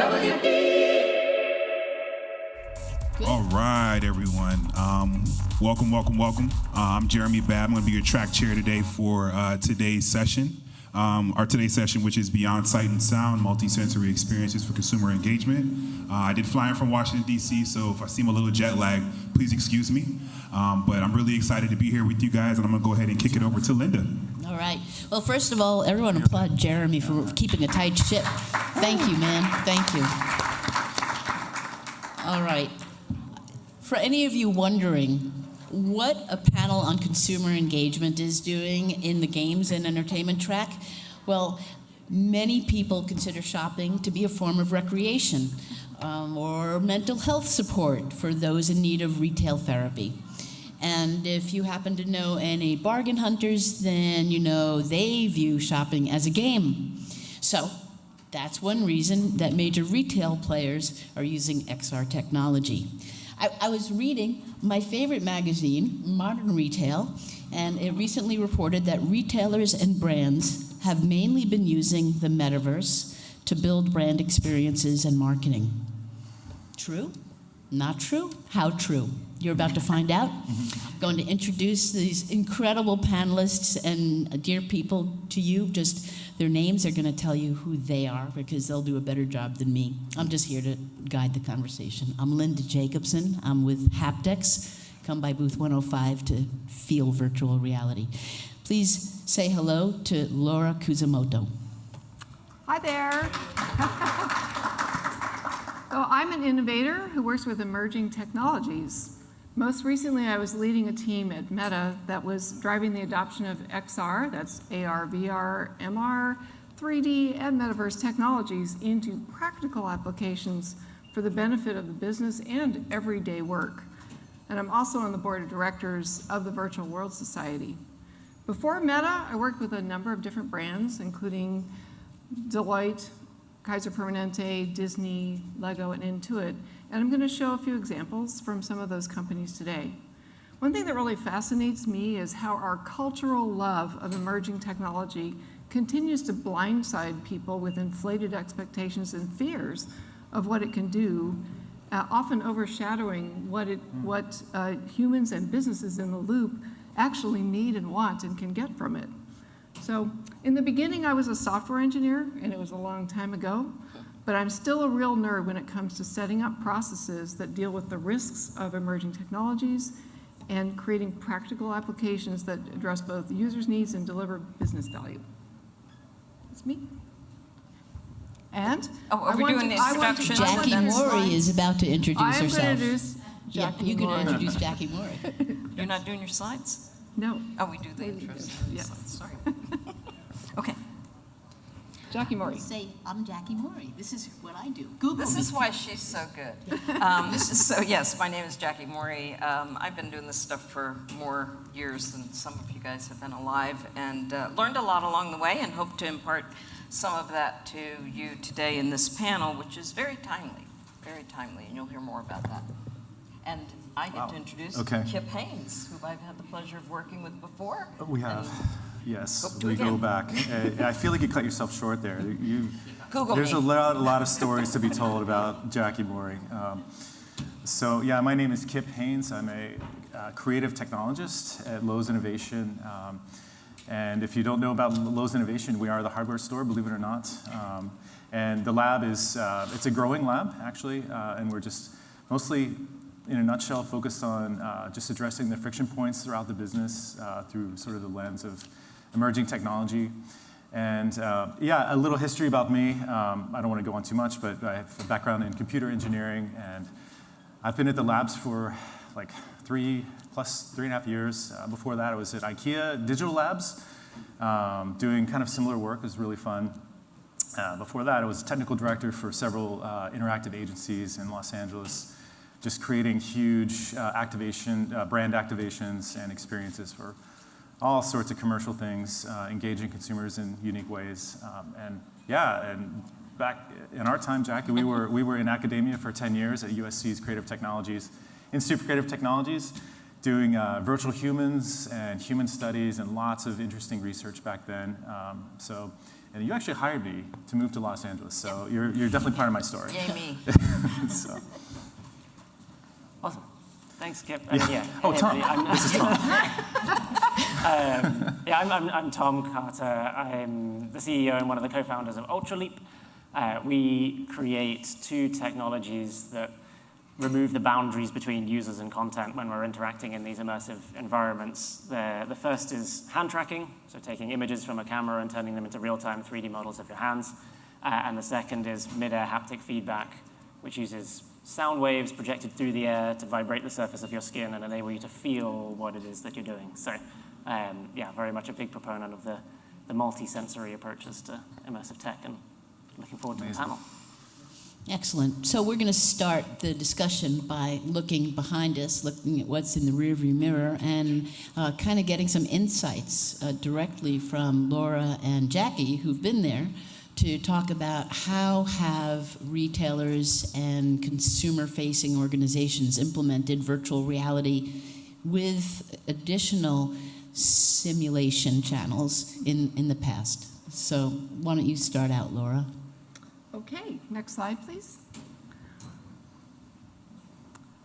All right, everyone. Welcome. I'm Jeremy Babb. I'm going to be your track chair today for today's session. Today's session, which is Beyond Sight and Sound, Multisensory Experiences for Consumer Engagement. I did fly in from Washington, D.C., so if I seem a little jet lagged, please excuse me. But I'm really excited to be here with you guys, and I'm going to go ahead and kick it over to Linda. All right. Well, first of all, everyone applaud Jeremy for keeping a tight ship. Thank you, man. Thank you. All right. For any of you wondering what a panel on consumer engagement is doing in the games and entertainment track, well, many people consider shopping to be a form of recreation or mental health support for those in need of retail therapy. And if you happen to know any bargain hunters, then you know they view shopping as a game. So that's one reason that major retail players are using XR technology. I was reading my favorite magazine, Modern Retail, and it recently reported that retailers and brands have mainly been using the metaverse to build brand experiences and marketing. True? Not true? How true? You're about to find out. I'm going to introduce these incredible panelists and dear people to you. Just their names are going to tell you who they are because they'll do a better job than me. I'm just here to guide the conversation. I'm Linda Jacobson. I'm with Haptics. Come by booth 105 to feel virtual reality. Please say hello to Laura Kuzumoto. Hi there. So I'm an innovator who works with emerging technologies. Most recently, I was leading a team at Meta that was driving the adoption of XR, that's AR, VR, MR, 3D, and metaverse technologies into practical applications for the benefit of the business and everyday work. And I'm also on the board of directors of the Virtual World Society. Before Meta, I worked with a number of different brands, including Deloitte, Kaiser Permanente, Disney, Lego, and Intuit. And I'm going to show a few examples from some of those companies today. One thing that really fascinates me is how our cultural love of emerging technology continues to blindside people with inflated expectations and fears of what it can do, often overshadowing what humans and businesses in the loop actually need and want and can get from it. So in the beginning, I was a software engineer, and it was a long time ago. But I'm still a real nerd when it comes to setting up processes that deal with the risks of emerging technologies and creating practical applications that address both the user's needs and deliver business value. That's me. And are we doing the introduction? Jackie Morey is about to introduce herself. I am going to introduce Jackie you can Morey. introduce Jackie Morey. You're not doing your slides? No. Oh, we do the intros. Yeah. Sorry. Okay. Jackie Morey. Say, I'm Jackie Morey. This is what I do. Google This me. is why she's so good. So yes, my name is Jackie Morey. I've been doing this stuff for more years than some of you guys have been alive, and learned a lot along the way, and hope to impart some of that to you today in this panel, which is very timely, and you'll hear more about that. And I get to introduce Kip Haynes, who I've had the pleasure of working with before. We have. Yes, do we it go again. back. I feel like you cut yourself short there. There's me. a lot of stories to be told about Jackie Morey. So yeah, my name is Kip Haynes. I'm a creative technologist at Lowe's Innovation. And if you don't know about Lowe's Innovation, we are the hardware store, believe it or not. And the lab is, it's a growing lab, actually, and we're just mostly, in a nutshell, focused on just addressing the friction points throughout the business through sort of the lens of emerging technology. And yeah, a little history about me. I don't want to go on too much, but I have a background in computer engineering, and I've been at the labs for like 3.5 years. Before that, I was at IKEA Digital Labs, doing kind of similar work. It was really fun. Before that, I was technical director for several interactive agencies in Los Angeles, just creating huge brand activations and experiences for all sorts of commercial things, engaging consumers in unique ways. And back in our time, Jackie, we were in academia for 10 years at USC's Institute for Creative Technologies, doing virtual humans and human studies and lots of interesting research back then. And you actually hired me to move to Los Angeles, so you're definitely part of my story. Yay me. So. Awesome. Thanks, Kip. Yeah. Oh, Tom. This is Tom. I'm Tom Carter. I'm the CEO and one of the co-founders of Ultraleap. We create two technologies that remove the boundaries between users and content when we're interacting in these immersive environments. The first is hand tracking, so taking images from a camera and turning them into real-time 3D models of your hands. And the second is mid-air haptic feedback, which uses sound waves projected through the air to vibrate the surface of your skin and enable you to feel what it is that you're doing. So, very much a big proponent of the multi-sensory approaches to immersive tech, and looking forward to the panel. Excellent. So we're going to start the discussion by looking behind us, looking at what's in the rearview mirror, and kind of getting some insights directly from Laura and Jackie, who've been there, to talk about how have retailers and consumer-facing organizations implemented virtual reality with additional simulation channels in the past. So why don't you start out, Laura? Okay, next slide, please.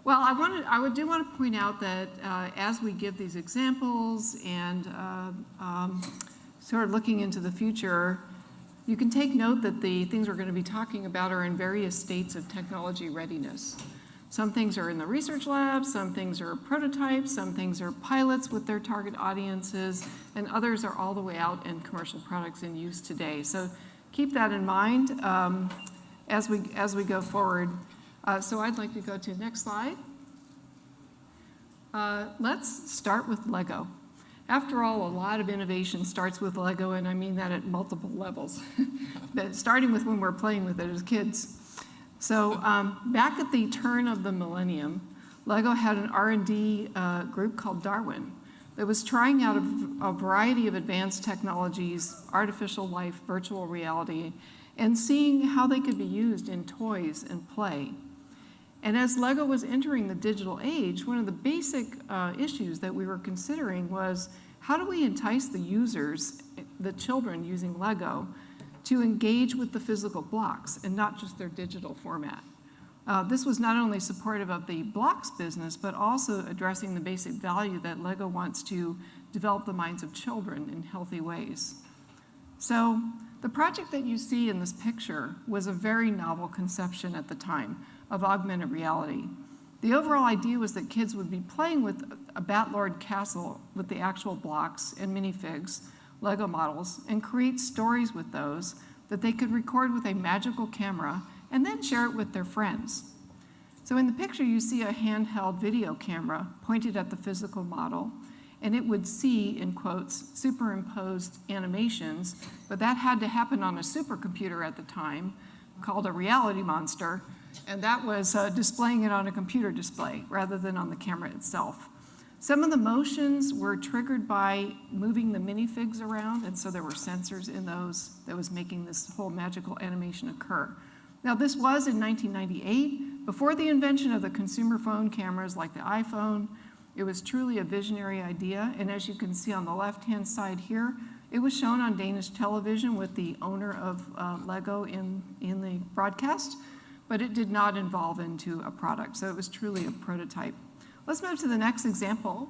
Well, I do want to point out that as we give these examples and sort of looking into the future, you can take note that the things we're going to be talking about are in various states of technology readiness. Some things are in the research lab, some things are prototypes, some things are pilots with their target audiences, and others are all the way out in commercial products in use today. So keep that in mind as we go forward. So I'd like to go to the next slide. Let's start with Lego. After all, a lot of innovation starts with Lego, and I mean that at multiple levels, but starting with when we're playing with it as kids. So back at the turn of the millennium, Lego had an R&D group called Darwin that was trying out a variety of advanced technologies, artificial life, virtual reality, and seeing how they could be used in toys and play. And as Lego was entering the digital age, one of the basic issues that we were considering was, how do we entice the users, the children using Lego, to engage with the physical blocks and not just their digital format? This was not only supportive of the blocks business, but also addressing the basic value that Lego wants to develop the minds of children in healthy ways. So the project that you see in this picture was a very novel conception at the time of augmented reality. The overall idea was that kids would be playing with a Batlord castle with the actual blocks and minifigs, Lego models, and create stories with those that they could record with a magical camera and then share it with their friends. So in the picture, you see a handheld video camera pointed at the physical model, and it would see, in quotes, superimposed animations, but that had to happen on a supercomputer at the time called a reality monster, and that was displaying it on a computer display rather than on the camera itself. Some of the motions were triggered by moving the minifigs around, and so there were sensors in those that was making this whole magical animation occur. Now, this was in 1998, before the invention of the consumer phone cameras like the iPhone. It was truly a visionary idea, and as you can see on the left-hand side here, it was shown on Danish television with the owner of Lego in the broadcast, but it did not evolve into a product, so it was truly a prototype. Let's move to the next example.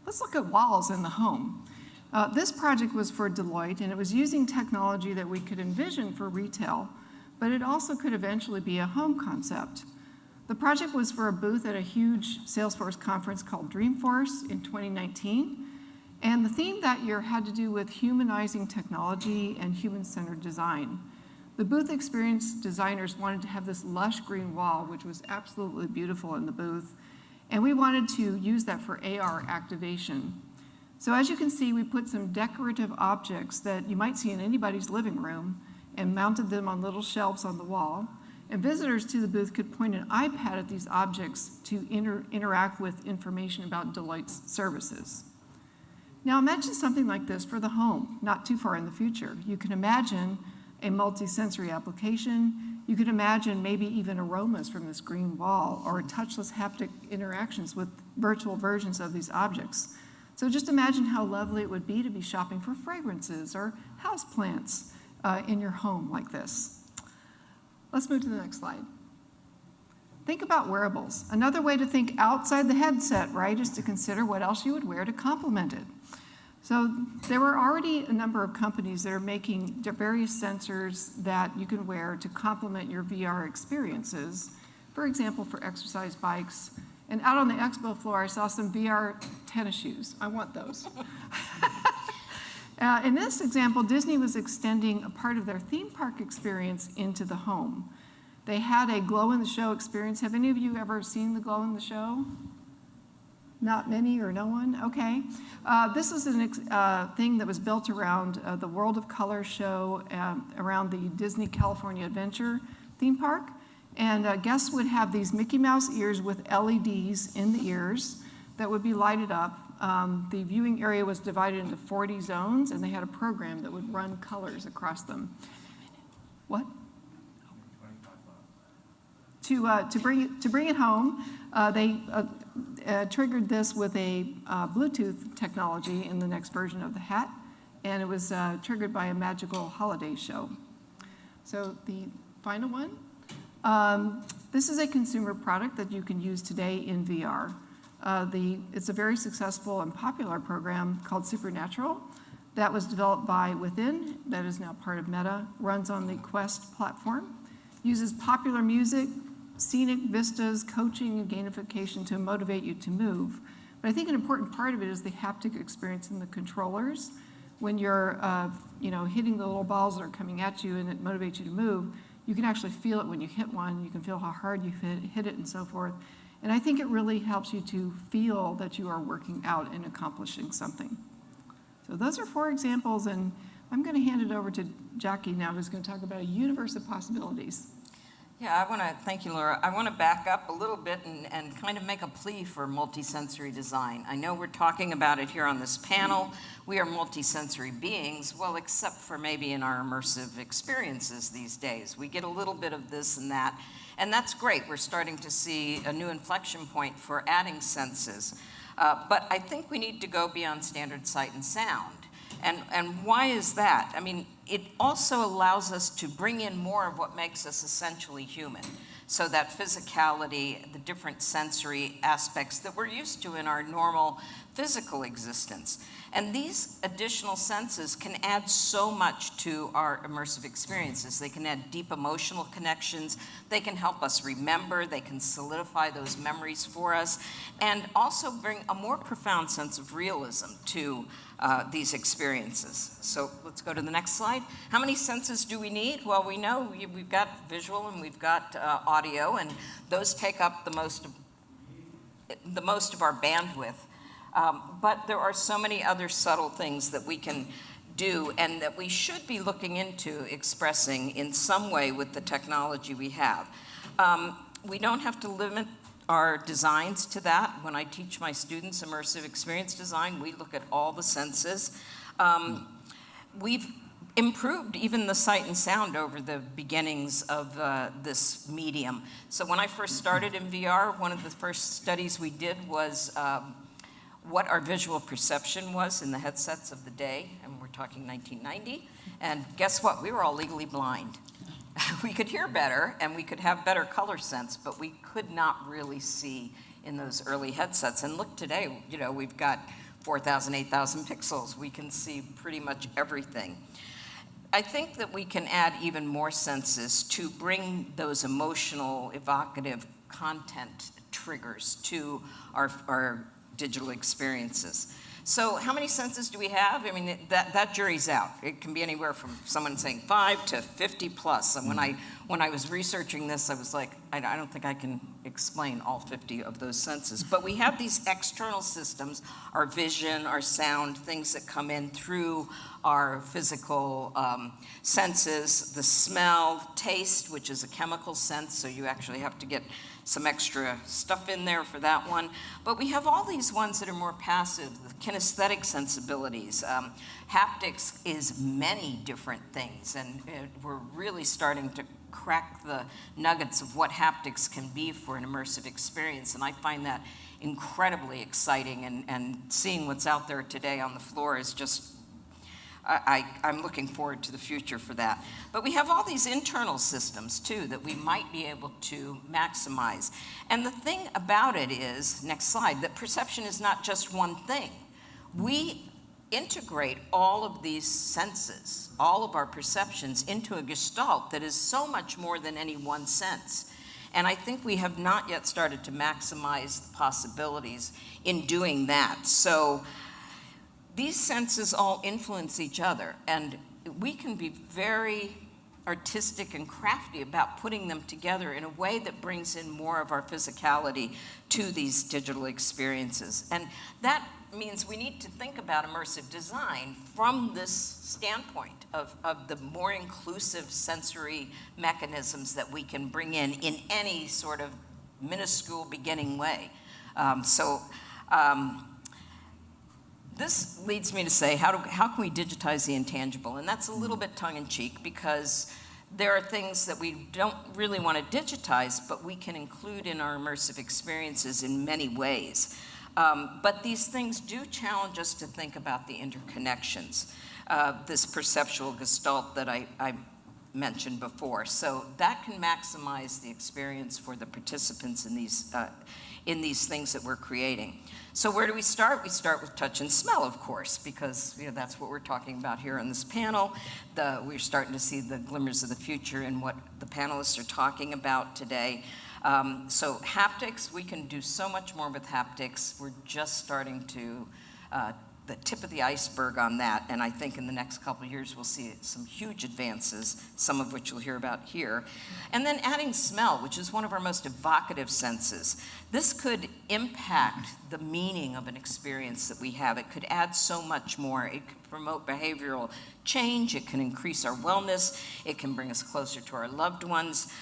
Let's look at walls in the home. This project was for Deloitte, and it was using technology that we could envision for retail, but it also could eventually be a home concept. The project was for a booth at a huge Salesforce conference called Dreamforce in 2019, and the theme that year had to do with humanizing technology and human-centered design. The booth experience designers wanted to have this lush green wall, which was absolutely beautiful in the booth, and we wanted to use that for AR activation. So as you can see, we put some decorative objects that you might see in anybody's living room and mounted them on little shelves on the wall, and visitors to the booth could point an iPad at these objects to interact with information about Deloitte's services. Now imagine something like this for the home, not too far in the future. You can imagine a multisensory application. You could imagine maybe even aromas from this green wall or touchless haptic interactions with virtual versions of these objects. So just imagine how lovely it would be to be shopping for fragrances or houseplants in your home like this. Let's move to the next slide. Think about wearables. Another way to think outside the headset, right, is to consider what else you would wear to complement it. So there were already a number of companies that are making various sensors that you can wear to complement your VR experiences. For example, for exercise bikes. And out on the expo floor, I saw some VR tennis shoes. I want those. In this example, Disney was extending a part of their theme park experience into the home. They had a glow-in-the-show experience. Have any of you ever seen the glow-in-the-show? Not many or no one? Okay. This was a thing that was built around the World of Color show around the Disney California Adventure theme park. And guests would have these Mickey Mouse ears with LEDs in the ears that would be lighted up. The viewing area was divided into 40 zones, and they had a program that would run colors across them. What? To bring it home, they triggered this with a Bluetooth technology in the next version of the hat, and it was triggered by a magical holiday show. So the final one. This is a consumer product that you can use today in VR. It's a very successful and popular program called Supernatural that was developed by Within, that is now part of Meta, runs on the Quest platform, uses popular music, scenic vistas, coaching, and gamification to motivate you to move. But I think an important part of it is the haptic experience in the controllers. When you're hitting the little balls that are coming at you and it motivates you to move, you can actually feel it when you hit one. You can feel how hard you hit it and so forth. And I think it really helps you to feel that you are working out and accomplishing something. So those are 4 examples, and I'm going to hand it over to Jackie now, who's going to talk about a universe of possibilities. Yeah, thank you, Laura. I want to back up a little bit and kind of make a plea for multisensory design. I know we're talking about it here on this panel. We are multisensory beings, well, except for maybe in our immersive experiences these days. We get a little bit of this and that's great. We're starting to see a new inflection point for adding senses. But I think we need to go beyond standard sight and sound. And why is that? I mean, it also allows us to bring in more of what makes us essentially human. So that physicality, the different sensory aspects that we're used to in our normal physical existence. And these additional senses can add so much to our immersive experiences. They can add deep emotional connections. They can help us remember. They can solidify those memories for us, and also bring a more profound sense of realism to these experiences. So let's go to the next slide. How many senses do we need? Well, we know we've got visual and we've got audio, and those take up the most of our bandwidth. But there are so many other subtle things that we can do and that we should be looking into expressing in some way with the technology we have. We don't have to limit our designs to that. When I teach my students immersive experience design, we look at all the senses. We've improved even the sight and sound over the beginnings of this medium. So when I first started in VR, one of the first studies we did was what our visual perception was in the headsets of the day, and we're talking 1990. And guess what? We were all legally blind. We could hear better, and we could have better color sense, but we could not really see in those early headsets. And look today, we've got 4,000, 8,000 pixels. We can see pretty much everything. I think that we can add even more senses to bring those emotional, evocative content triggers to our digital experiences. So how many senses do we have? I mean, that jury's out. It can be anywhere from someone saying 5 to 50 plus. And when I was researching this, I was like, I don't think I can explain all 50 of those senses. But we have these external systems, our vision, our sound, things that come in through our physical senses, the smell, taste, which is a chemical sense, so you actually have to get some extra stuff in there for that one. But we have all these ones that are more passive, the kinesthetic sensibilities. Haptics is many different things, and we're really starting to crack the nuggets of what haptics can be for an immersive experience. And I find that incredibly exciting, and seeing what's out there today on the floor is just, I'm looking forward to the future for that. But we have all these internal systems too that we might be able to maximize. And the thing about it is, next slide, that perception is not just one thing. We integrate all of these senses, all of our perceptions, into a gestalt that is so much more than any one sense. And I think we have not yet started to maximize the possibilities in doing that. So these senses all influence each other, and we can be very artistic and crafty about putting them together in a way that brings in more of our physicality to these digital experiences. And that means we need to think about immersive design from this standpoint of the more inclusive sensory mechanisms that we can bring in any sort of minuscule beginning way. This leads me to say, how can we digitize the intangible? And that's a little bit tongue-in-cheek, because there are things that we don't really want to digitize, but we can include in our immersive experiences in many ways. But these things do challenge us to think about the interconnections, this perceptual gestalt that I mentioned before. So that can maximize the experience for the participants in these things that we're creating. So where do we start? We start with touch and smell, of course, because that's what we're talking about here on this panel. We're starting to see the glimmers of the future in what the panelists are talking about today. So haptics, we can do so much more with haptics. We're just starting to the tip of the iceberg on that, and I think in the next couple of years we'll see some huge advances, some of which you'll hear about here. And then adding smell, which is one of our most evocative senses. This could impact the meaning of an experience that we have. It could add so much more. It could promote behavioral change. It can increase our wellness. It can bring us closer to our loved ones.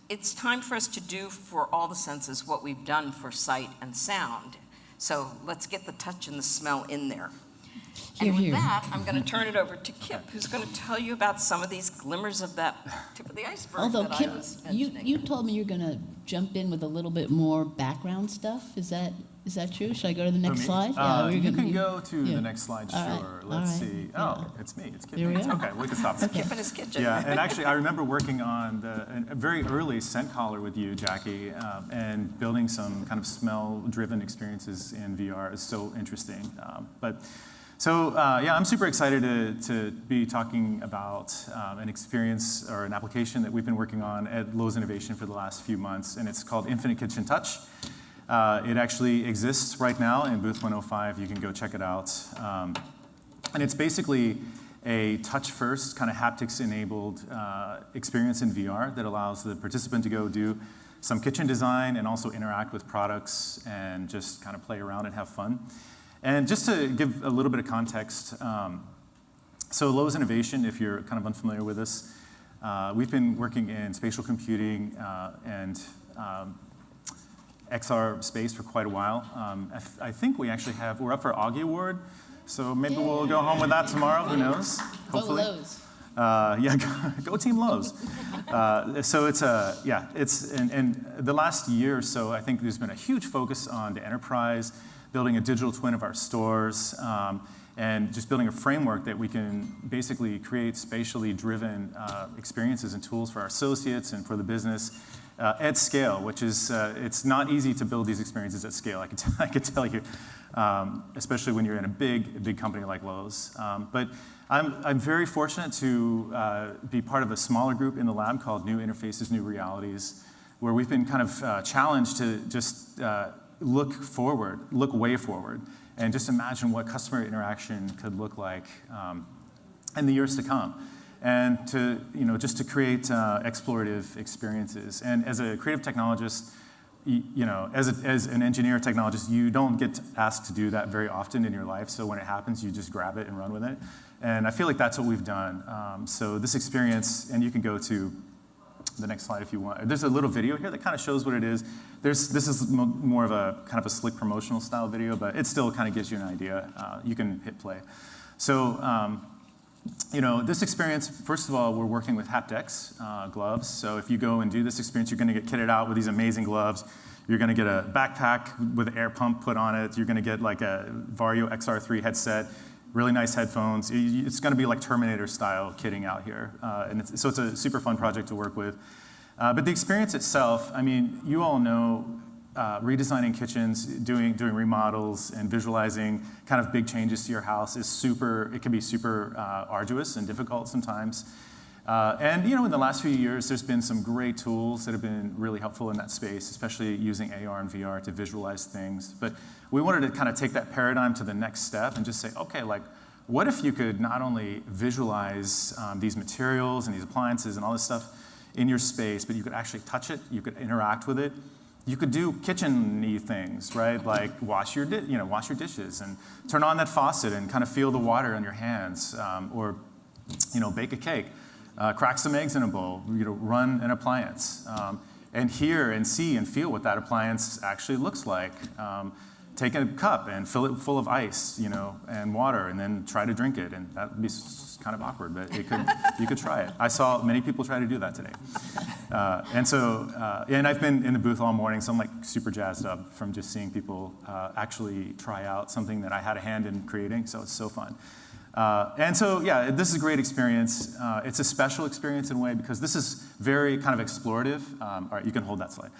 It's time for us to do for all the senses what we've done for sight and sound. So let's get the touch and the smell in there. And with that, I'm going to turn it over to Kip, who's going to tell you about some of these glimmers of that tip of the iceberg. Although, that Kip, I was mentioning. you told me you're going to jump in with a little bit more background stuff. Is that true? Should I go to the next slide? You can go to the next slide, All right, sure. all Let's right. see. Yeah. Oh, it's me. It's Kip. Here we are. Okay, we can stop. Kip in his kitchen. Yeah, and actually, I remember working on a very early scent collar with you, Jackie, and building some kind of smell-driven experiences in VR is so interesting. I'm super excited to be talking about an experience or an application that we've been working on at Lowe's Innovation for the last few months, and it's called Infinite Kitchen Touch. It actually exists right now in booth 105. You can go check it out. And it's basically a touch-first, kind of haptics-enabled experience in VR that allows the participant to go do some kitchen design and also interact with products and just kind of play around and have fun. And just to give a little bit of context, so Lowe's Innovation, if you're kind of unfamiliar with this, we've been working in spatial computing and XR space for quite a while. I think we're up for Augie Award, so maybe we'll go home with that tomorrow, who knows? Hopefully. Go Lowe's. Go Team Lowe's. So in the last year or so, I think there's been a huge focus on the enterprise, building a digital twin of our stores, and just building a framework that we can basically create spatially driven experiences and tools for our associates and for the business at scale, which is, it's not easy to build these experiences at scale, I could tell you, especially when you're in a big company like Lowe's. But I'm very fortunate to be part of a smaller group in the lab called New Interfaces, New Realities, where we've been kind of challenged to just look way forward, and just imagine what customer interaction could look like in the years to come, and just to create explorative experiences. And as a creative technologist, as an engineer technologist, you don't get asked to do that very often in your life. So when it happens, you just grab it and run with it. And I feel like that's what we've done. So this experience, and you can go to the next slide if you want. There's a little video here that kind of shows what it is. This is more of a kind of a slick promotional style video, but it still kind of gives you an idea. You can hit play. So this experience, first of all, we're working with haptics gloves. So if you go and do this experience, you're going to get kitted out with these amazing gloves. You're going to get a backpack with an air pump put on it. You're going to get like a Vario XR3 headset, really nice headphones. It's going to be like Terminator-style kitting out here. So it's a super fun project to work with. But the experience itself, I mean, you all know redesigning kitchens, doing remodels, and visualizing kind of big changes to your house it can be super arduous and difficult sometimes. And in the last few years, there's been some great tools that have been really helpful in that space, especially using AR and VR to visualize things. But we wanted to kind of take that paradigm to the next step and just say, okay, like, what if you could not only visualize these materials and these appliances and all this stuff in your space, but you could actually touch it, you could interact with it. You could do kitchen-y things, right? Like wash your dishes and turn on that faucet and kind of feel the water on your hands, or bake a cake, crack some eggs in a bowl, run an appliance, and hear and see and feel what that appliance actually looks like. Take a cup and fill it full of ice, and water, and then try to drink it. And that would be kind of awkward, but you could try it. I saw many people try to do that today. And I've been in the booth all morning, so I'm like super jazzed up from just seeing people actually try out something that I had a hand in creating. So it's so fun. This is a great experience. It's a special experience in a way because this is very kind of explorative. All right, you can hold that slide.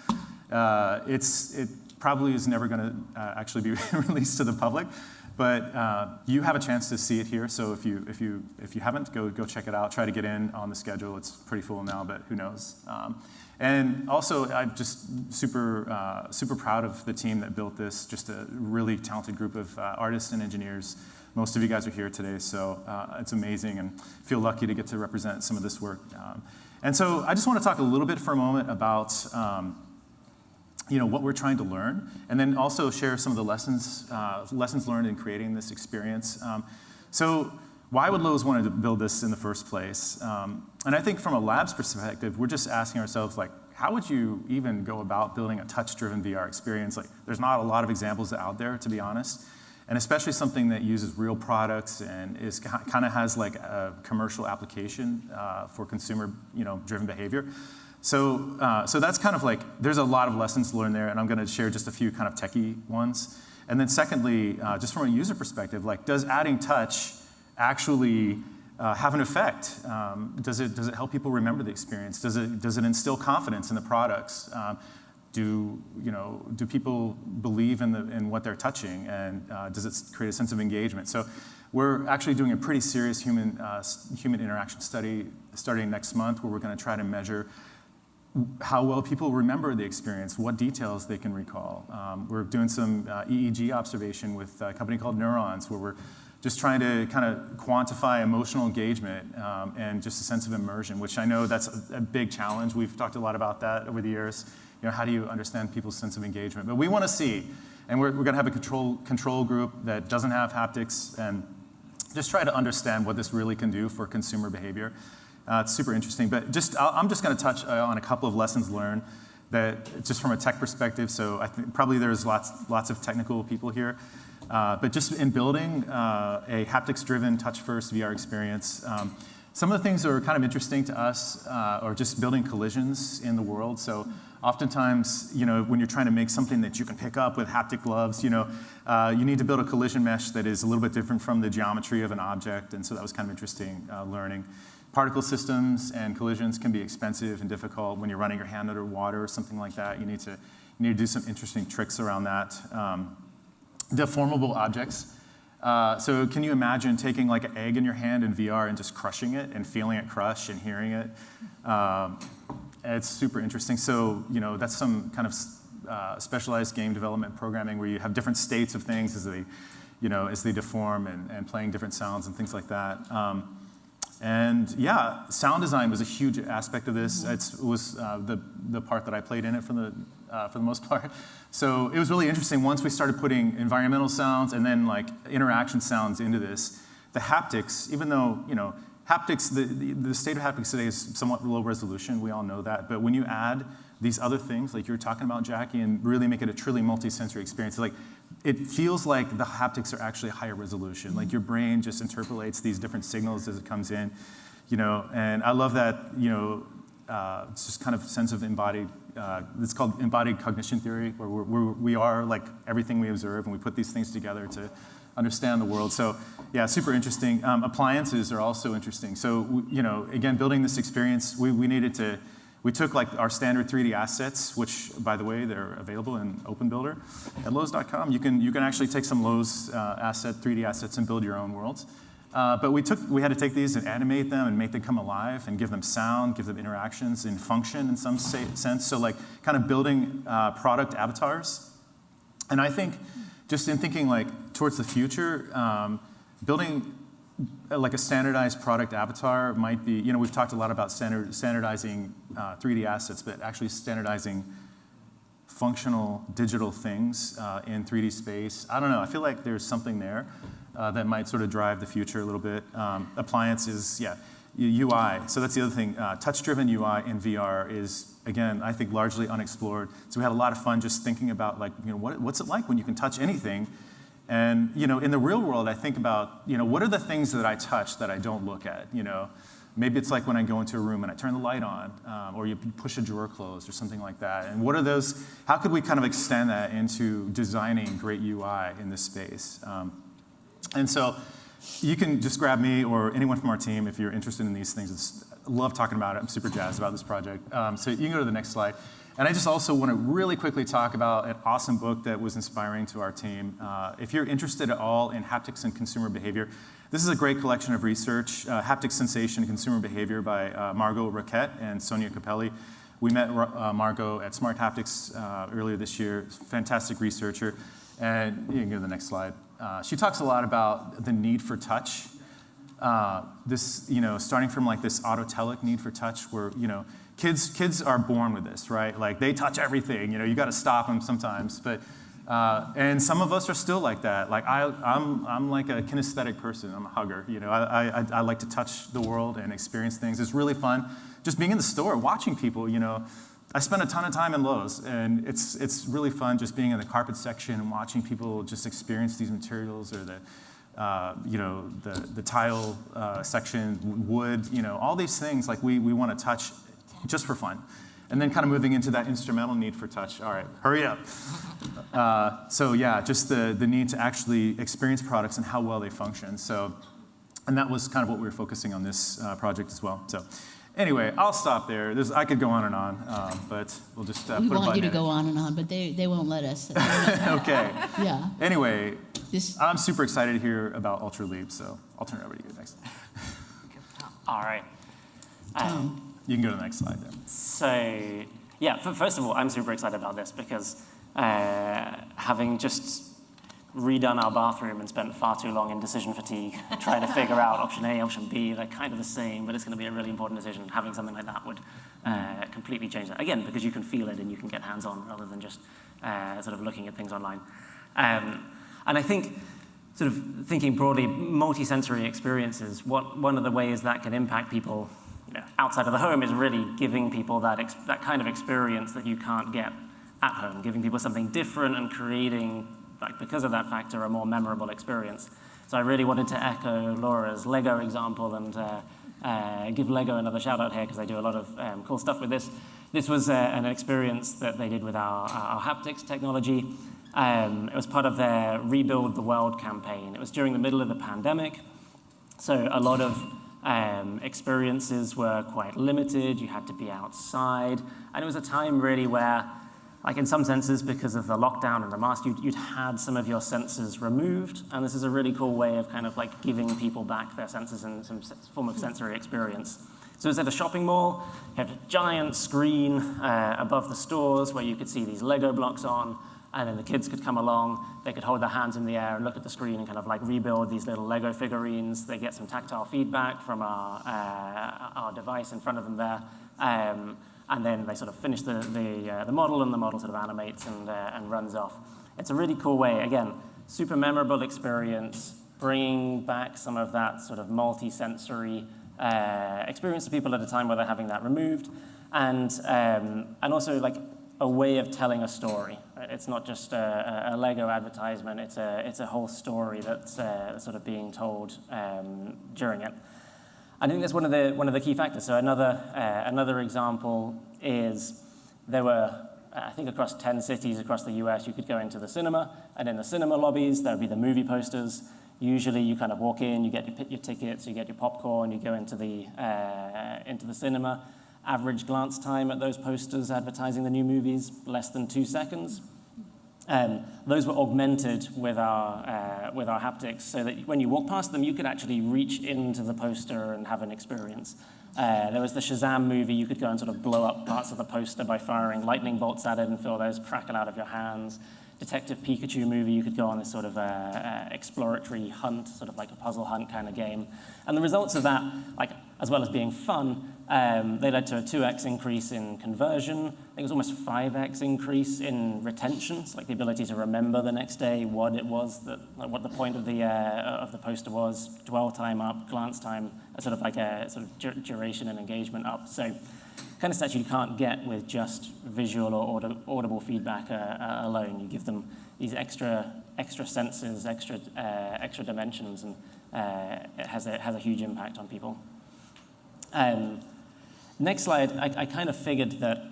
It probably is never going to actually be released to the public, but you have a chance to see it here. So if you haven't, go check it out. Try to get in on the schedule. It's pretty full now, but who knows? And also, I'm just super proud of the team that built this. Just a really talented group of artists and engineers. Most of you guys are here today, so it's amazing, and feel lucky to get to represent some of this work. And so I just want to talk a little bit for a moment about what we're trying to learn, and then also share some of the lessons learned in creating this experience. So why would Lowe's want to build this in the first place? And I think from a lab's perspective, we're just asking ourselves, like, how would you even go about building a touch-driven VR experience? Like, there's not a lot of examples out there, to be honest, and especially something that uses real products and kind of has like a commercial application for consumer-driven behavior. So that's kind of like, there's a lot of lessons learned there, and I'm going to share just a few kind of techie ones. And then secondly, just from a user perspective, like, does adding touch actually have an effect? Does it help people remember the experience? Does it instill confidence in the products? Do people believe in what they're touching, and does it create a sense of engagement? So we're actually doing a pretty serious human interaction study starting next month, where we're going to try to measure how well people remember the experience, what details they can recall. We're doing some EEG observation with a company called Neurons, where we're just trying to kind of quantify emotional engagement and just a sense of immersion, which I know that's a big challenge. We've talked a lot about that over the years. How do you understand people's sense of engagement? But we want to see, and we're going to have a control group that doesn't have haptics, and just try to understand what this really can do for consumer behavior. It's super interesting, but I'm just going to touch on a couple of lessons learned that just from a tech perspective. So I think probably there's lots of technical people here, but just in building a haptics-driven, touch-first VR experience, some of the things that are kind of interesting to us are just building collisions in the world. So oftentimes, when you're trying to make something that you can pick up with haptic gloves, you need to build a collision mesh that is a little bit different from the geometry of an object, and so that was kind of interesting learning. Particle systems and collisions can be expensive and difficult when you're running your hand under water or something like that. You need to do some interesting tricks around that. Deformable objects. So can you imagine taking like an egg in your hand in VR and just crushing it and feeling it crush and hearing it? It's super interesting. So that's some kind of specialized game development programming where you have different states of things as they deform and playing different sounds and things like that. Sound design was a huge aspect of this. It was the part that I played in it for the most part. So it was really interesting. Once we started putting environmental sounds and then like interaction sounds into this, the haptics, even though haptics, the state of haptics today is somewhat low resolution. We all know that. But when you add these other things, like you were talking about, Jackie, and really make it a truly multi-sensory experience. Like, it feels like the haptics are actually higher resolution. Like your brain just interpolates these different signals as it comes in, and I love that, it's just kind of sense of embodied, it's called embodied cognition theory, where we are like everything we observe, and we put these things together to understand the world. So yeah, super interesting. Appliances are also interesting. So, again, building this experience, we took like our standard 3D assets, which, by the way, they're available in OpenBuilder at Lowe's.com. You can actually take some Lowe's 3D assets and build your own worlds. But we had to take these and animate them and make them come alive and give them sound, give them interactions and function in some sense. So like kind of building product avatars. And I think just in thinking like towards the future, building like a standardized product avatar might be, we've talked a lot about standardizing 3D assets, but actually standardizing functional digital things in 3D space. I don't know, I feel like there's something there that might sort of drive the future a little bit. Appliances, yeah, UI. So that's the other thing. Touch-driven UI in VR is, again, I think largely unexplored. So we had a lot of fun just thinking about like, what's it like when you can touch anything? And in the real world, I think about, what are the things that I touch that I don't look at? Maybe it's like when I go into a room and I turn the light on, or you push a drawer closed or something like that. And what are those? How could we kind of extend that into designing great UI in this space? And so you can just grab me or anyone from our team if you're interested in these things. I love talking about it. I'm super jazzed about this project. So you can go to the next slide. And I just also want to really quickly talk about an awesome book that was inspiring to our team. If you're interested at all in haptics and consumer behavior, this is a great collection of research, Haptic Sensation and Consumer Behavior by Margot Roquette and Sonia Capelli. We met Margot at Smart Haptics earlier this year, fantastic researcher. And you can go to the next slide. She talks a lot about the need for touch. Starting from like this autotelic need for touch where, kids are born with this, right? Like they touch everything, you got to stop them sometimes. But, and some of us are still like that. Like I'm like a kinesthetic person, I'm a hugger. I like to touch the world and experience things. It's really fun. Just being in the store, watching people, I spend a ton of time in Lowe's, and it's really fun just being in the carpet section and watching people just experience these materials, or the tile section, wood, all these things like we want to touch just for fun. And then kind of moving into that instrumental need for touch. All right, hurry up. So yeah, just the need to actually experience products and how well they function. So, and that was kind of what we were focusing on this project as well. So. Anyway, I'll stop there. I could go on and on, but we'll just put a button in it. We want you to go on and on, but they won't let us. Okay. Yeah. Anyway, I'm super excited to hear about Ultra Leap, so I'll turn it over to you next. All right. You can go to the next slide there. So, yeah, first of all, I'm super excited about this because having just redone our bathroom and spent far too long in decision fatigue trying to figure out option A, option B, they're kind of the same, but it's going to be a really important decision. Having something like that would completely change that. Again, because you can feel it and you can get hands-on rather than just sort of looking at things online. And I think, sort of thinking broadly, multisensory experiences, one of the ways that can impact people outside of the home is really giving people that kind of experience that you can't get at home, giving people something different and creating, because of that factor, a more memorable experience. So I really wanted to echo Laura's Lego example and give Lego another shout out here because they do a lot of cool stuff with this. This was an experience that they did with our haptics technology. It was part of their Rebuild the World campaign. It was during the middle of the pandemic, so a lot of experiences were quite limited. You had to be outside, and it was a time really where, like in some senses, because of the lockdown and the mask, you'd had some of your senses removed, and this is a really cool way of kind of like giving people back their senses in some form of sensory experience. So it was at a shopping mall. You had a giant screen above the stores where you could see these Lego blocks on, and then the kids could come along. They could hold their hands in the air and look at the screen and kind of like rebuild these little Lego figurines. They get some tactile feedback from our device in front of them there. And then they sort of finish the model, and the model sort of animates and runs off. It's a really cool way, again, super memorable experience, bringing back some of that sort of multi-sensory experience to people at a time where they're having that removed, and also like a way of telling a story. It's not just a Lego advertisement. It's a whole story that's sort of being told during it. I think that's one of the key factors. So another example is there were, I think across 10 cities across the US, you could go into the cinema, and in the cinema lobbies there would be the movie posters. Usually you kind of walk in, you get your tickets, you get your popcorn, you go into the cinema. Average glance time at those posters advertising the new movies, less than 2 seconds. Those were augmented with our haptics, so that when you walk past them, you could actually reach into the poster and have an experience. There was the Shazam movie. You could go and sort of blow up parts of the poster by firing lightning bolts at it and feel those crackle out of your hands. Detective Pikachu movie, you could go on this sort of exploratory hunt, sort of like a puzzle hunt kind of game. And the results of that, like as well as being fun, they led to a 2x increase in conversion. I think it was almost 5x increase in retention, so like the ability to remember the next day what it was, what the point of the poster was, dwell time up, glance time, sort of like a sort of duration and engagement up. So kind of stats you can't get with just visual or audible feedback alone. You give them these extra senses, extra dimensions, and it has a huge impact on people. Next slide, I kind of figured that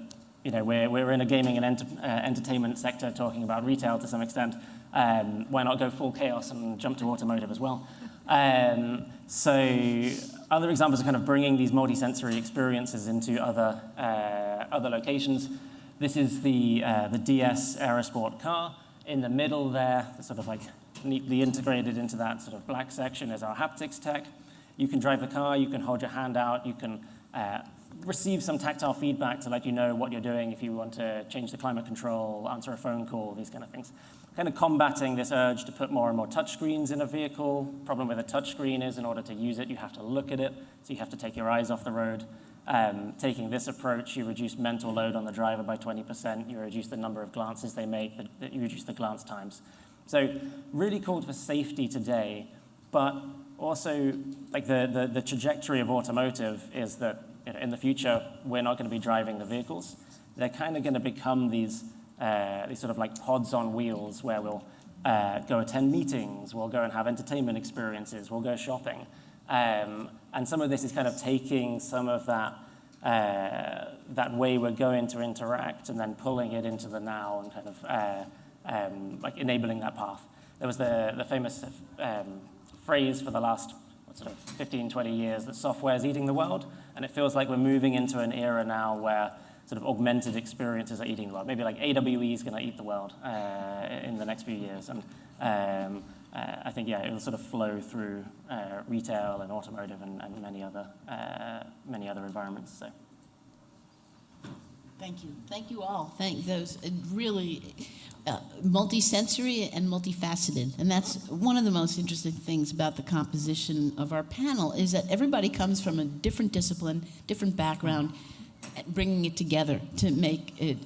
we're in a gaming and entertainment sector talking about retail to some extent. Why not go full chaos and jump to automotive as well? So other examples of kind of bringing these multisensory experiences into other locations. This is the DS Aerosport car. In the middle there, sort of like neatly integrated into that sort of black section is our haptics tech. You can drive the car, you can hold your hand out, you can receive some tactile feedback to let you know what you're doing if you want to change the climate control, answer a phone call, these kind of things. Kind of combating this urge to put more and more touchscreens in a vehicle. Problem with a touchscreen is in order to use it, you have to look at it, so you have to take your eyes off the road. Taking this approach, you reduce mental load on the driver by 20%, you reduce the number of glances they make, you reduce the glance times. So really called for safety today, but also like the trajectory of automotive is that in the future, we're not going to be driving the vehicles. They're kind of going to become these sort of like pods on wheels where we'll go attend meetings, we'll go and have entertainment experiences, we'll go shopping. And some of this is kind of taking some of that way we're going to interact and then pulling it into the now and kind of like enabling that path. There was the famous phrase for the last sort of 15, 20 years that software is eating the world, and it feels like we're moving into an era now where sort of augmented experiences are eating the world. Maybe like AWE is going to eat the world in the next few years, and I think it'll sort of flow through retail and automotive and many other environments. So. Thank you all. Thank those really multisensory and multifaceted, and that's one of the most interesting things about the composition of our panel is that everybody comes from a different discipline, different background, bringing it together to make it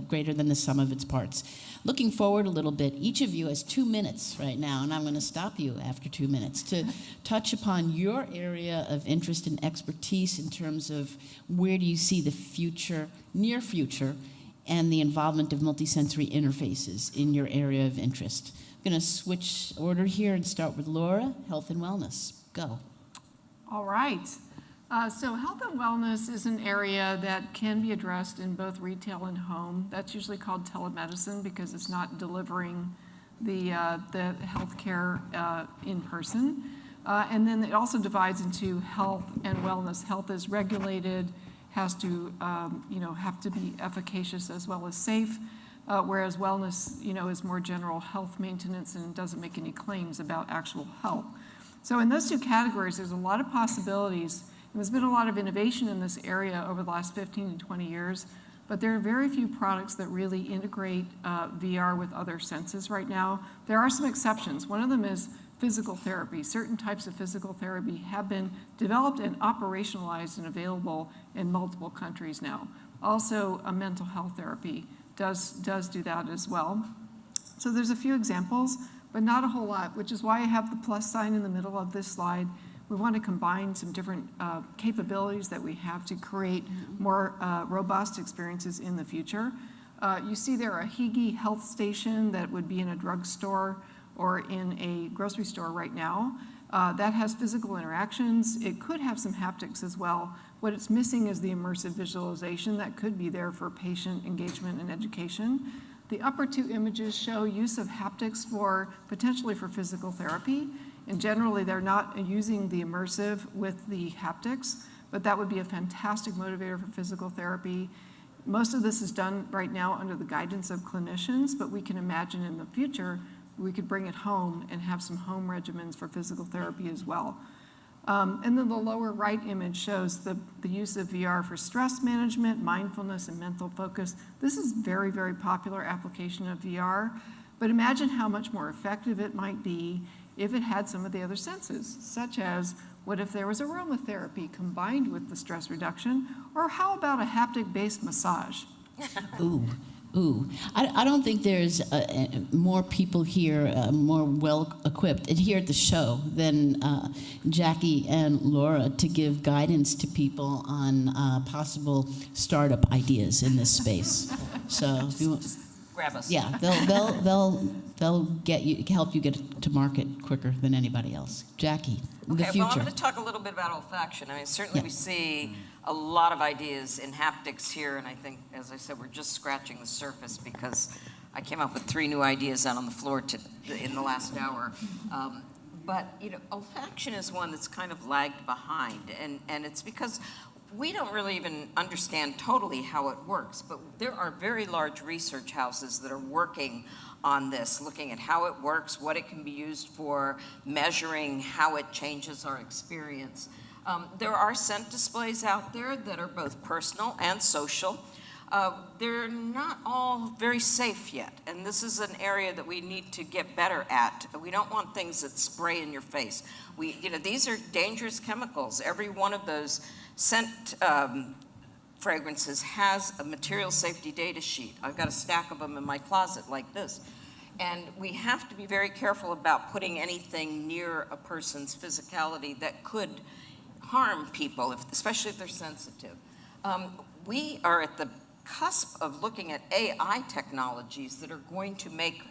greater than the sum of its parts. Looking forward a little bit, each of you has 2 minutes right now, and I'm going to stop you after 2 minutes to touch upon your area of interest and expertise in terms of where do you see the future, near future, and the involvement of multisensory interfaces in your area of interest. I'm going to switch order here and start with Laura, health and wellness. Go. All right. So health and wellness is an area that can be addressed in both retail and home. That's usually called telemedicine because it's not delivering the healthcare in person. And then it also divides into health and wellness. Health is regulated, has to have to be efficacious as well as safe, whereas wellness is more general health maintenance and doesn't make any claims about actual health. So in those two categories, there's a lot of possibilities. And there's been a lot of innovation in this area over the last 15 to 20 years, but there are very few products that really integrate VR with other senses right now. There are some exceptions. One of them is physical therapy. Certain types of physical therapy have been developed and operationalized and available in multiple countries now. Also, a mental health therapy does do that as well. So there's a few examples, but not a whole lot, which is why I have the plus sign in the middle of this slide, We want to combine some different capabilities that we have to create more robust experiences in the future. You see there a Higi health station that would be in a drugstore or in a grocery store right now. That has physical interactions. It could have some haptics as well. What it's missing is the immersive visualization that could be there for patient engagement and education. The upper two images show use of haptics potentially for physical therapy. And generally, they're not using the immersive with the haptics, but that would be a fantastic motivator for physical therapy. Most of this is done right now under the guidance of clinicians, but we can imagine in the future we could bring it home and have some home regimens for physical therapy as well. And then the lower right image shows the use of VR for stress management, mindfulness, and mental focus. This is very, very popular application of VR, but imagine how much more effective it might be if it had some of the other senses, such as what if there was aromatherapy combined with the stress reduction, or how about a haptic-based massage? Ooh. I don't think there's more people here, more well-equipped, and here at the show than Jackie and Laura to give guidance to people on possible startup ideas in this space. So if you Grab us. yeah, they'll help you get to market quicker than anybody else. Jackie, the Okay, future. well, I'm going to talk a little bit about olfaction. I mean, certainly we see a lot of ideas in haptics here, and I think, as I said, we're just scratching the surface because I came up with 3 new ideas out on the floor in the last hour. But, olfaction is one that's kind of lagged behind, and it's because we don't really even understand totally how it works, but there are very large research houses that are working on this, looking at how it works, what it can be used for, measuring how it changes our experience. There are scent displays out there that are both personal and social. They're not all very safe yet, and this is an area that we need to get better at. We don't want things that spray in your face. These are dangerous chemicals. Every one of those scent fragrances has a material safety data sheet. I've got a stack of them in my closet like this. And we have to be very careful about putting anything near a person's physicality that could harm people, especially if they're sensitive. We are at the cusp of looking at AI technologies that are going to make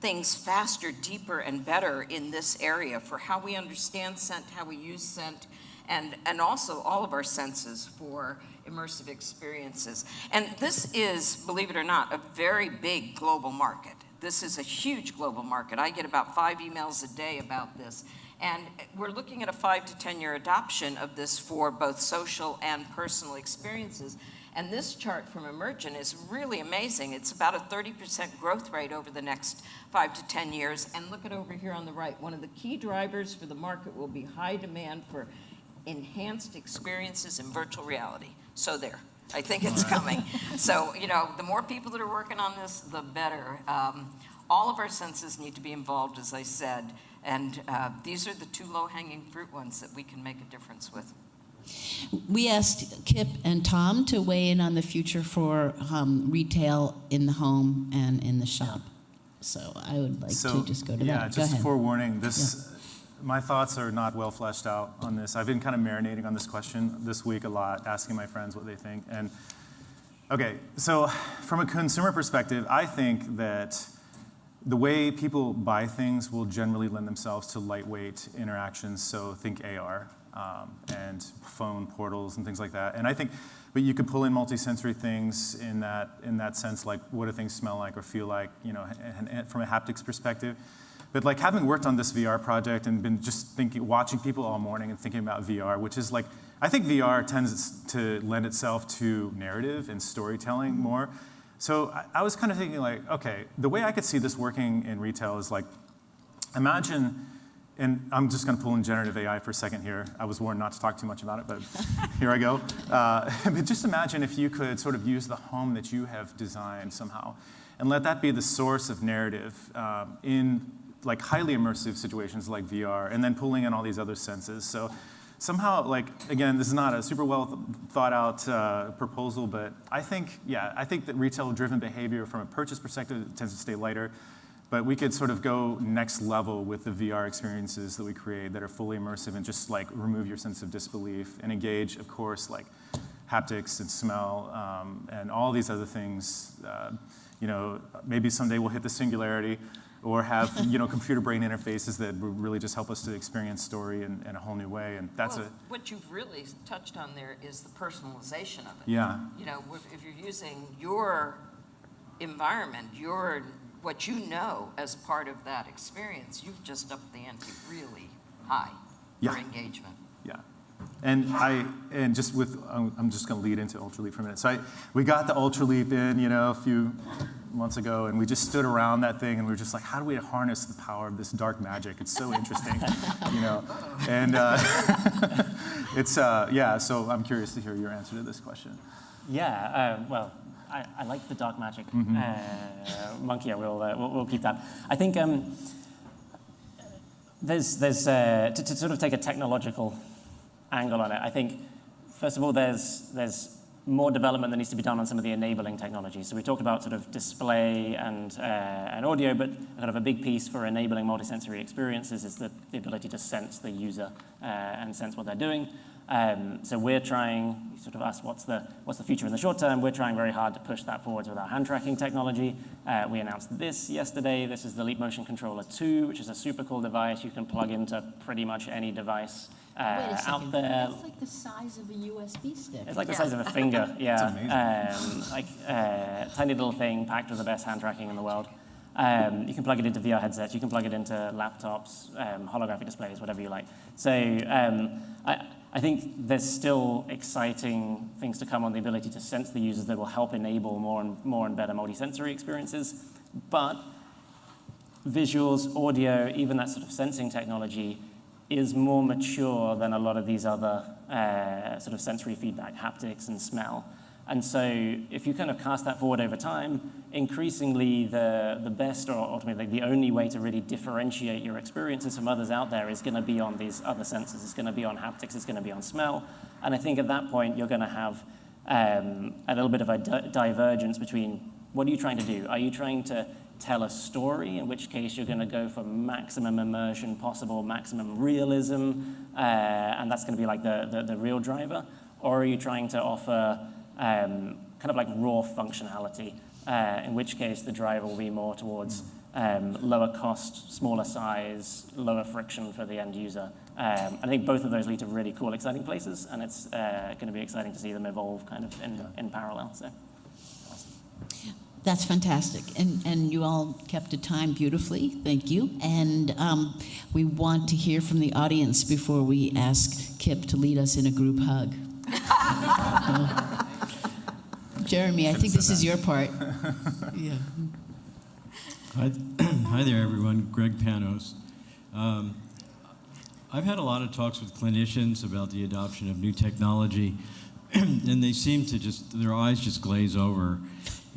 things faster, deeper, and better in this area for how we understand scent, how we use scent, and also all of our senses for immersive experiences. And this is, believe it or not, a very big global market. This is a huge global market. I get about 5 emails a day about this. And we're looking at a 5 to 10 year adoption of this for both social and personal experiences. And this chart from Immersion is really amazing. It's about a 30% growth rate over the next 5 to 10 years. And look at over here on the right. One of the key drivers for the market will be high demand for enhanced experiences in virtual reality. So there, I think it's coming. So, the more people that are working on this, the better. All of our senses need to be involved, as I said. And these are the 2 low-hanging fruit ones that we can make a difference with. We asked Kip and Tom to weigh in on the future for retail in the home and in the shop. So I would like to just go to that. Yeah, Go just ahead. forewarning, my thoughts are not well fleshed out on this. I've been kind of marinating on this question this week a lot, asking my friends what they think. And okay, so from a consumer perspective, I think that the way people buy things will generally lend themselves to lightweight interactions. So think AR and phone portals and things like that. And I think, but you could pull in multisensory things in that sense, like what do things smell like or feel like, and from a haptics perspective. But like having worked on this VR project and been just watching people all morning and thinking about VR, which is like, I think VR tends to lend itself to narrative and storytelling more. So I was kind of thinking like, okay, the way I could see this working in retail is like, imagine, and I'm just going to pull in generative AI for a second here. I was warned not to talk too much about it, but here I go. But just imagine if you could sort of use the home that you have designed somehow and let that be the source of narrative in like highly immersive situations like VR, and then pulling in all these other senses. So somehow, like, again, this is not a super well thought out proposal, but I think that retail-driven behavior from a purchase perspective tends to stay lighter. But we could sort of go next level with the VR experiences that we create that are fully immersive and just like remove your sense of disbelief and engage, of course, like haptics and smell and all these other things. Maybe someday we'll hit the singularity or have computer brain interfaces that will really just help us to experience story in a whole new way. And that's what you've really touched on there is the personalization of it. Yeah. If you're using your environment, what you know as part of that experience, you've just upped the ante really high for engagement. Yeah. I'm just going to lead into Ultraleap for a minute. So we got the Ultraleap in, a few months ago, and we just stood around that thing, and we were just like, how do we harness the power of this dark magic? It's so interesting, And so I'm curious to hear your answer to this question. Yeah, I like the dark magic monkey. We'll keep that. I think there's to sort of take a technological angle on it. I think first of all, there's more development that needs to be done on some of the enabling technologies. So we talked about sort of display and audio, but kind of a big piece for enabling multisensory experiences is the ability to sense the user and sense what they're doing. So we're trying, you sort of asked what's the future in the short term. We're trying very hard to push that forwards with our hand tracking technology. We announced this yesterday. This is the Leap Motion Controller 2, which is a super cool device you can plug into pretty much any device out there. It's like the size of a USB stick. It's like the size of a finger, yeah. It's amazing. Tiny little thing packed with the best hand tracking in the world. You can plug it into VR headsets. You can plug it into laptops, holographic displays, whatever you like. So I think there's still exciting things to come on the ability to sense the users that will help enable more and better multisensory experiences. But visuals, audio, even that sort of sensing technology is more mature than a lot of these other sort of sensory feedback, haptics and smell. And so if you kind of cast that forward over time, increasingly the best or ultimately the only way to really differentiate your experiences from others out there is going to be on these other senses. It's going to be on haptics. It's going to be on smell. And I think at that point, you're going to have a little bit of a divergence between what are you trying to do? Are you trying to tell a story, in which case you're going to go for maximum immersion possible, maximum realism, and that's going to be like the real driver? Or are you trying to offer kind of like raw functionality, in which case the driver will be more towards lower cost, smaller size, lower friction for the end user. I think both of those lead to really cool, exciting places, and it's going to be exciting to see them evolve kind of in parallel. So. That's fantastic. And you all kept to time beautifully. Thank you. And we want to hear from the audience before we ask Kip to lead us in a group hug. Jeremy, I think this is your part. Yeah. Hi there, everyone. Greg Panos. I've had a lot of talks with clinicians about the adoption of new technology, and they seem to their eyes just glaze over.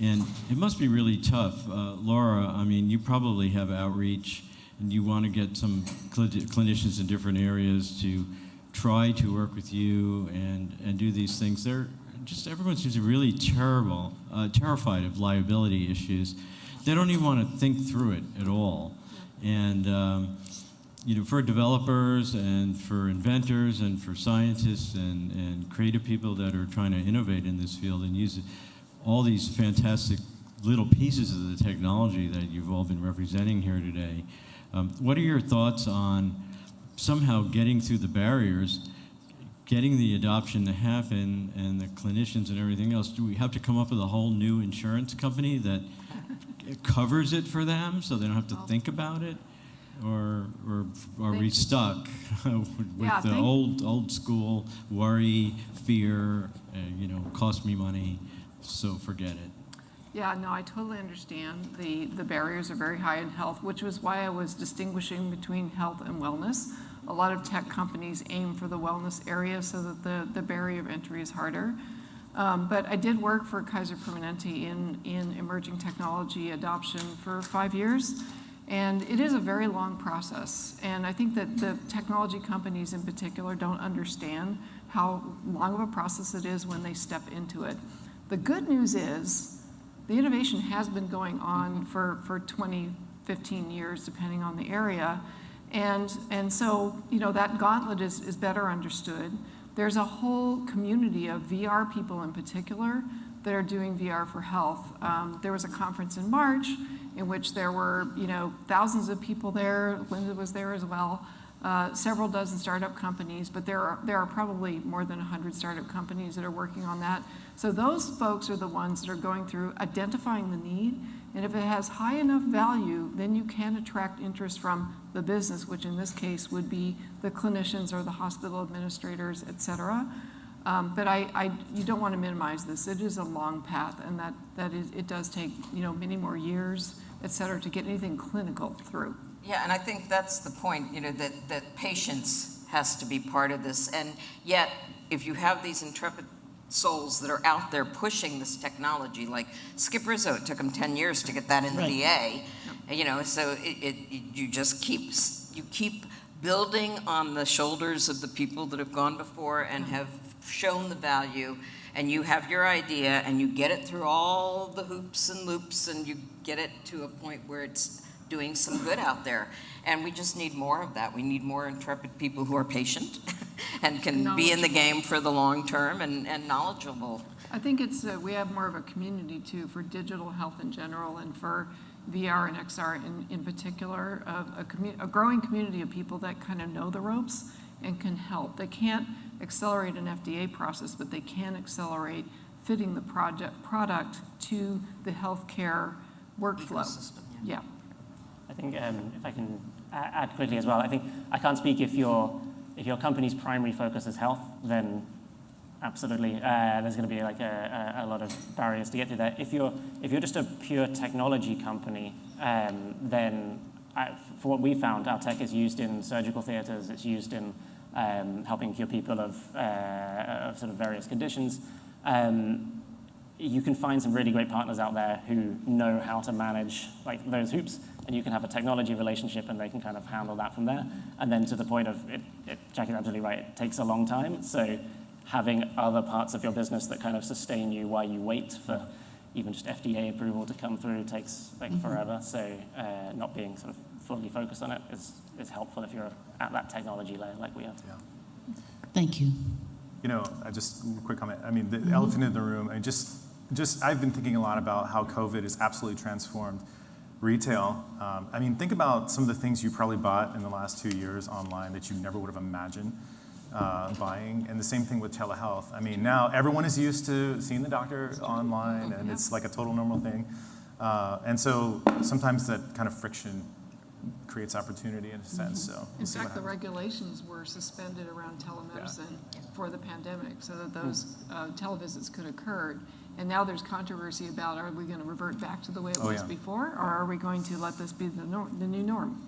And it must be really tough. Laura, I mean, you probably have outreach, and you want to get some clinicians in different areas to try to work with you and do these things. Everyone seems really terrified of liability issues. They don't even want to think through it at all. And for developers and for inventors and for scientists and creative people that are trying to innovate in this field and use all these fantastic little pieces of the technology that you've all been representing here today, what are your thoughts on somehow getting through the barriers, getting the adoption to happen, and the clinicians and everything else? Do we have to come up with a whole new insurance company that covers it for them so they don't have to think about it? Or are we stuck with the old school worry, fear, cost me money, so forget it? Yeah, no, I totally understand. The barriers are very high in health, which was why I was distinguishing between health and wellness. A lot of tech companies aim for the wellness area so that the barrier of entry is harder. But I did work for Kaiser Permanente in emerging technology adoption for 5 years. And it is a very long process. And I think that the technology companies in particular don't understand how long of a process it is when they step into it. The good news is the innovation has been going on for 20, 15 years, depending on the area. And so, that gauntlet is better understood. There's a whole community of VR people in particular that are doing VR for health. There was a conference in March in which there were, thousands of people there. Linda was there as well. Several dozen startup companies, but there are probably more than 100 startup companies that are working on that. So those folks are the ones that are going through identifying the need, and if it has high enough value, then you can attract interest from the business, which in this case would be the clinicians or the hospital administrators, et cetera. But you don't want to minimize this. It is a long path, and it does take many more years, et cetera, to get anything clinical through. Yeah, and I think that's the point, that patience has to be part of this. And yet, if you have these intrepid souls that are out there pushing this technology, like Skip Rizzo, it took him 10 years to get that in the VA. So you just keep building on the shoulders of the people that have gone before and have shown the value, and you have your idea, and you get it through all the hoops and loops, and you get it to a point where it's doing some good out there. And we just need more of that. We need more intrepid people who are patient and can be in the game for the long term and knowledgeable. I think we have more of a community too for digital health in general, and for VR and XR in particular, a growing community of people that kind of know the ropes and can help. They can't accelerate an FDA process, but they can accelerate fitting the product to the healthcare workflow. Ecosystem, yeah. I think if I can add quickly as well, I think I can't speak if your company's primary focus is health, then absolutely there's going to be like a lot of barriers to get through there. If you're just a pure technology company, then for what we found, our tech is used in surgical theaters. It's used in helping cure people of sort of various conditions. You can find some really great partners out there who know how to manage like those hoops, and you can have a technology relationship, and they can kind of handle that from there. And then to the point of Jackie's absolutely right. It takes a long time. So having other parts of your business that kind of sustain you while you wait for even just FDA approval to come through takes like forever. So not being sort of fully focused on it is helpful if you're at that technology layer like we are. Yeah. Thank you. Just a quick comment. I mean, the elephant in the room. I've been thinking a lot about how COVID has absolutely transformed retail. Think about some of the things you probably bought in the last 2 years online that you never would have imagined buying, and the same thing with telehealth. Now everyone is used to seeing the doctor online, and it's like a total normal thing. And so sometimes that kind of friction creates opportunity in a sense. So in fact, the regulations were suspended around telemedicine for the pandemic, so that those televisits could occur. And now there's controversy about, are we going to revert back to the way it was before, or are we going to let this be the new norm?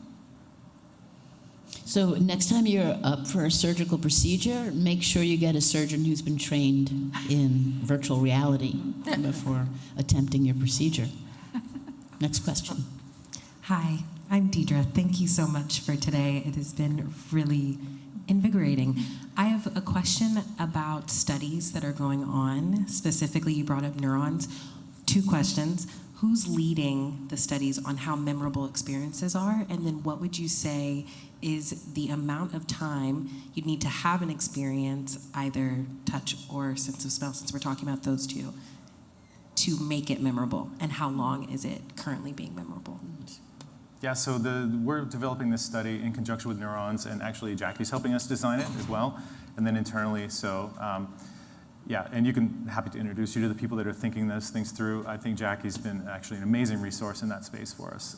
So next time you're up for a surgical procedure, make sure you get a surgeon who's been trained in virtual reality before attempting your procedure. Next question. Hi, I'm Deidre. Thank you so much for today. It has been really invigorating. I have a question about studies that are going on. Specifically, you brought up neurons. 2 questions. Who's leading the studies on how memorable experiences are? And then what would you say is the amount of time you'd need to have an experience, either touch or sense of smell, since we're talking about those 2, to make it memorable? And how long is it currently being memorable? Yeah, so we're developing this study in conjunction with neurons, and actually Jackie's helping us design it as well, and then internally. So and happy to introduce you to the people that are thinking those things through. I think Jackie's been actually an amazing resource in that space for us.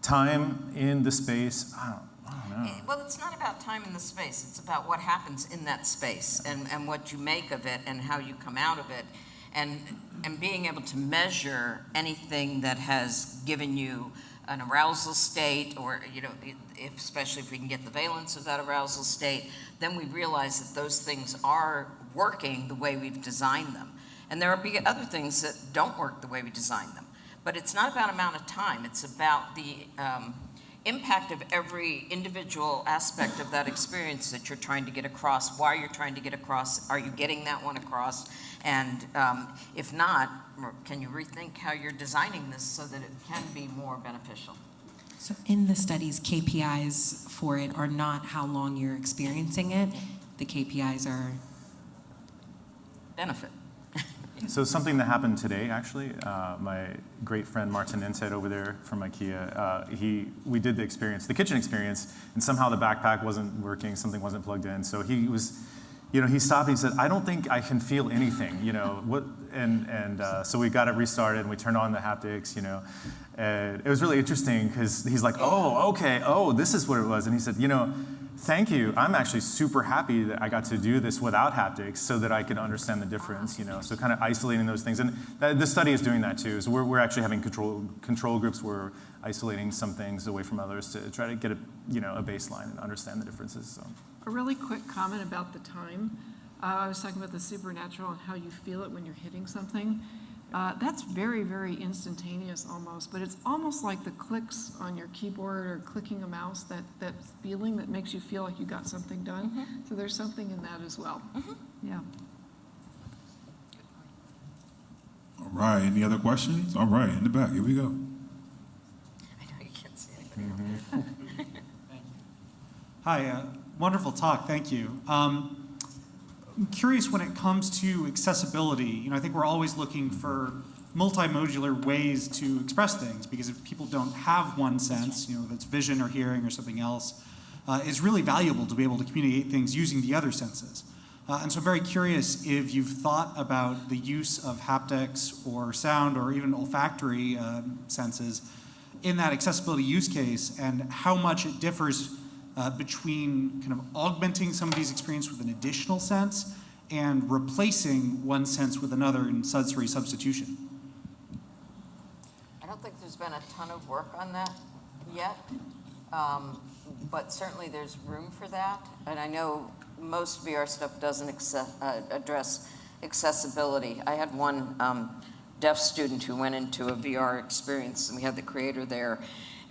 Time in the space, I don't know. Well, it's not about time in the space. It's about what happens in that space and what you make of it and how you come out of it. And being able to measure anything that has given you an arousal state, or especially if we can get the valence of that arousal state, then we realize that those things are working the way we've designed them. And there will be other things that don't work the way we designed them. But it's not about amount of time. It's about the impact of every individual aspect of that experience that you're trying to get across, why you're trying to get across, are you getting that one across? And if not, can you rethink how you're designing this so that it can be more beneficial? So in the studies, KPIs for it are not how long you're experiencing it. The KPIs are Benefit. So something that happened today, actually, my great friend Martin Inset over there from IKEA, we did the experience, the kitchen experience, and somehow the backpack wasn't working, something wasn't plugged in. So he was, he stopped and he said, I don't think I can feel anything, what, and so we got it restarted and we turned on the haptics, and it was really interesting because he's like, oh, okay, this is what it was. And he said, thank you. I'm actually super happy that I got to do this without haptics so that I could understand the difference, so kind of isolating those things. And the study is doing that too. So we're actually having control groups where we're isolating some things away from others to try to get a baseline and understand the differences. So. A really quick comment about the time. I was talking about the supernatural and how you feel it when you're hitting something. That's very, very instantaneous almost, but it's almost like the clicks on your keyboard or clicking a mouse, that feeling that makes you feel like you got something done. Mm-hmm. So there's something in that as well. Mm-hmm. Yeah. All right, any other questions? All right, in the back, here we go. I know you can't see anybody. Thank you. Hi, wonderful talk, thank you. I'm curious when it comes to accessibility. I think we're always looking for multimodular ways to express things, because if people don't have one sense, that's vision or hearing or something else, it's really valuable to be able to communicate things using the other senses. And so I'm very curious if you've thought about the use of haptics or sound or even olfactory senses in that accessibility use case, and how much it differs between kind of augmenting some of these experiences with an additional sense and replacing one sense with another in sensory substitution. I don't think there's been a ton of work on that yet, but certainly there's room for that. And I know most VR stuff doesn't address accessibility. I had one deaf student who went into a VR experience, and we had the creator there,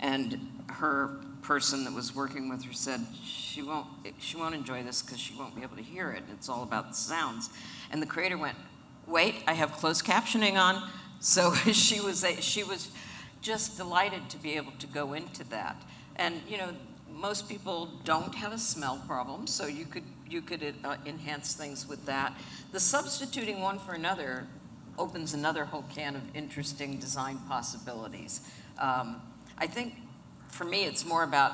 and her person that was working with her said she won't enjoy this because she won't be able to hear it. It's all about the sounds. And the creator went, wait, I have closed captioning on. So she was just delighted to be able to go into that. And most people don't have a smell problem, so you could enhance things with that. The substituting one for another opens another whole can of interesting design possibilities. I think for me, it's more about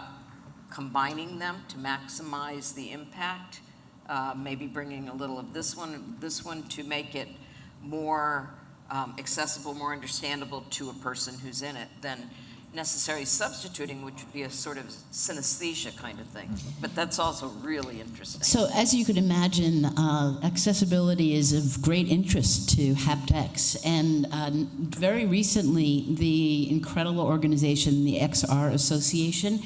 combining them to maximize the impact, maybe bringing a little of this one to make it more accessible, more understandable to a person who's in it than necessarily substituting, which would be a sort of synesthesia kind of thing. But that's also really interesting. So as you could imagine, accessibility is of great interest to haptics. And very recently, the incredible organization, the XR Association,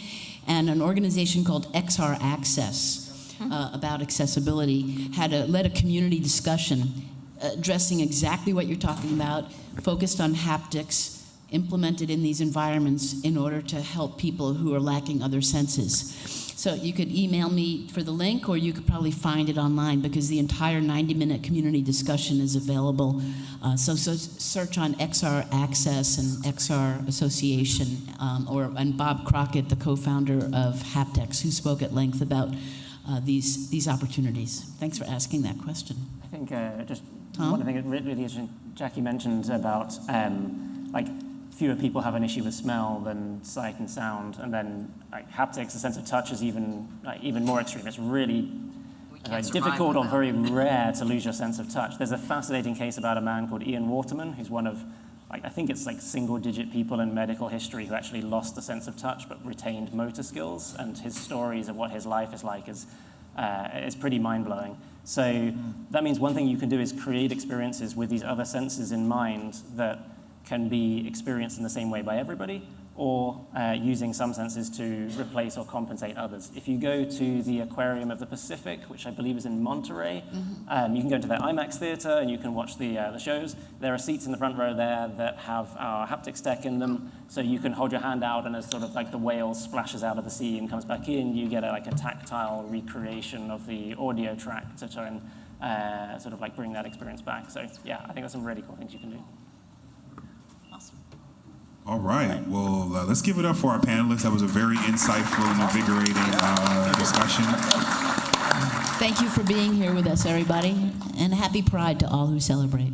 and an organization called XR Access about accessibility led a community discussion addressing exactly what you're talking about, focused on haptics, implemented in these environments in order to help people who are lacking other senses. So you could email me for the link, or you could probably find it online, because the entire 90-minute community discussion is available. So search on XR Access and XR Association, and Bob Crockett, the co-founder of haptics, who spoke at length about these opportunities. Thanks for asking that question. I think just one thing that really interesting, Jackie mentioned about fewer people have an issue with smell than sight and sound, and then haptics, the sense of touch, is even more extreme. It's really difficult or very rare to lose your sense of touch. There's a fascinating case about a man called Ian Waterman, who's one of, I think it's single-digit people in medical history who actually lost the sense of touch but retained motor skills, and his stories of what his life is like is pretty mind-blowing. So that means one thing you can do is create experiences with these other senses in mind that can be experienced in the same way by everybody, or using some senses to replace or compensate others. If you go to the Aquarium of the Pacific, which I believe is in Monterey, you can go into their IMAX theater and you can watch the shows. There are seats in the front row there that have our haptics tech in them, so you can hold your hand out, and as sort of the whale splashes out of the sea and comes back in, you get a tactile recreation of the audio track to try and sort of like bring that experience back. So yeah, I think there's some really cool things you can do. Awesome. All right. Well, let's give it up for our panelists. That was a very insightful and invigorating discussion. Thank you for being here with us, everybody, and happy Pride to all who celebrate.